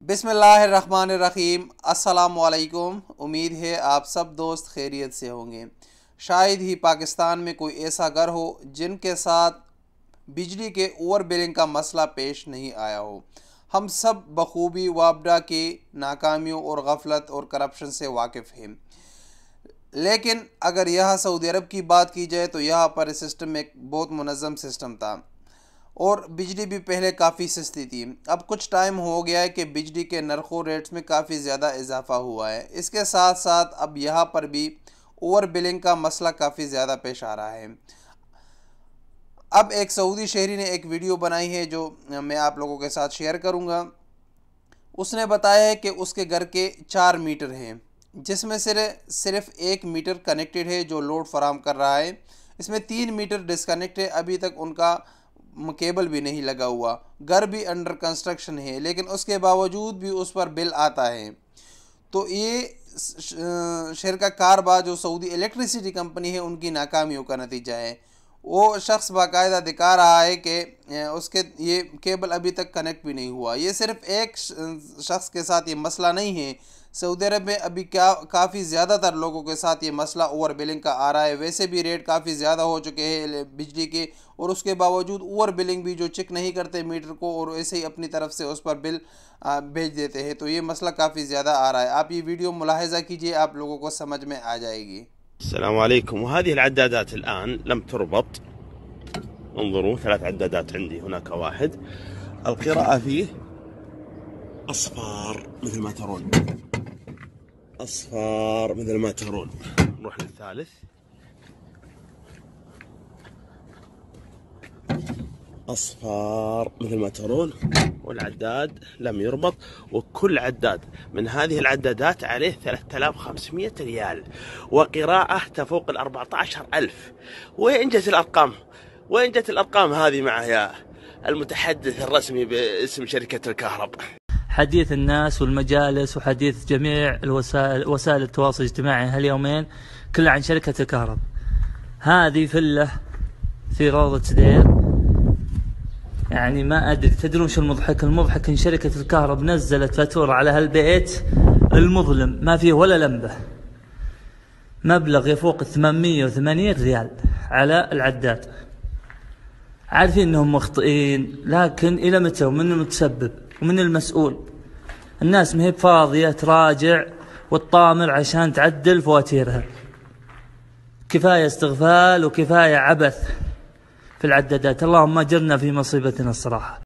बिस्मिल्लाहिर्रहमानिर्रहीम। अस्सलामुअलैकुम। उम्मीद है आप सब दोस्त खैरियत से होंगे। शायद ही पाकिस्तान में कोई ऐसा घर हो जिनके साथ बिजली के ओवर बिलिंग का मसला पेश नहीं आया हो। हम सब बखूबी वापडा की नाकामियों और गफलत और करप्शन से वाकिफ़ हैं, लेकिन अगर यहाँ सऊदी अरब की बात की जाए तो यहाँ पर सिस्टम एक बहुत मुनज़्ज़म सिस्टम था और बिजली भी पहले काफ़ी सस्ती थी। अब कुछ टाइम हो गया है कि बिजली के नरखों रेट्स में काफ़ी ज़्यादा इजाफा हुआ है। इसके साथ साथ अब यहाँ पर भी ओवर बिलिंग का मसला काफ़ी ज़्यादा पेश आ रहा है। अब एक सऊदी शहरी ने एक वीडियो बनाई है जो मैं आप लोगों के साथ शेयर करूँगा। उसने बताया है कि उसके घर के 4 मीटर हैं, जिसमें सिर्फ 1 मीटर कनेक्टेड है जो लोड फराहम कर रहा है। इसमें 3 मीटर डिसकनेक्ट है, अभी तक उनका केबल भी नहीं लगा हुआ। घर भी अंडर कंस्ट्रक्शन है, लेकिन उसके बावजूद भी उस पर बिल आता है। तो ये शहर का कारबार जो सऊदी इलेक्ट्रिसिटी कंपनी है उनकी नाकामियों का नतीजा है। वो शख्स बाकायदा दिखा रहा है कि उसके ये केबल अभी तक कनेक्ट भी नहीं हुआ। ये सिर्फ एक शख्स के साथ ये मसला नहीं है, सऊदी अरब में अभी काफ़ी ज़्यादातर लोगों के साथ ये मसला ओवर बिलिंग का आ रहा है। वैसे भी रेट काफ़ी ज़्यादा हो चुके हैं बिजली के, और उसके बावजूद ओवर बिलिंग भी जो चेक नहीं करते मीटर को और ऐसे ही अपनी तरफ से उस पर बिल भेज देते हैं। तो ये मसला काफ़ी ज़्यादा आ रहा है। आप ये वीडियो मुलाहिज़ा कीजिए, आप लोगों को समझ में आ जाएगी। السلام عليكم. وهذه العدادات الآن لم تربط. انظروا 3 عدادات عندي، هناك واحد. القراءة فيه أصفار مثل ما ترون، أصفار مثل ما ترون. نروح للثالث. أصفار مثل ما ترون، والعداد لم يربط. وكل عداد من هذه العدادات عليه 3500 ريال، وقراءة تفوق 14,000. وين جت الأرقام؟ وين جت الأرقام هذه معه يا المتحدث الرسمي باسم شركة الكهرباء؟ حديث الناس والمجالس وحديث جميع وسائل التواصل الاجتماعي هاليومين كله عن شركة الكهرباء. هذه فلة في روضة سدير، يعني ما أدري تدرون شو المضحك؟ المضحك إن شركة الكهرباء نزلت فاتورة على هالبيت المظلم ما فيه ولا لمبة، مبلغ يفوق 880 ريال على العداد. عارفين إنهم مخطئين، لكن إلى متى ومن المتسبب ومن المسؤول؟ الناس ما هي فاضية تراجع وتطامر عشان تعدل فواتيرها. كفاية استغفال وكفاية عبث في العدادات. اللهم اجرنا في مصيبتنا الصراحة.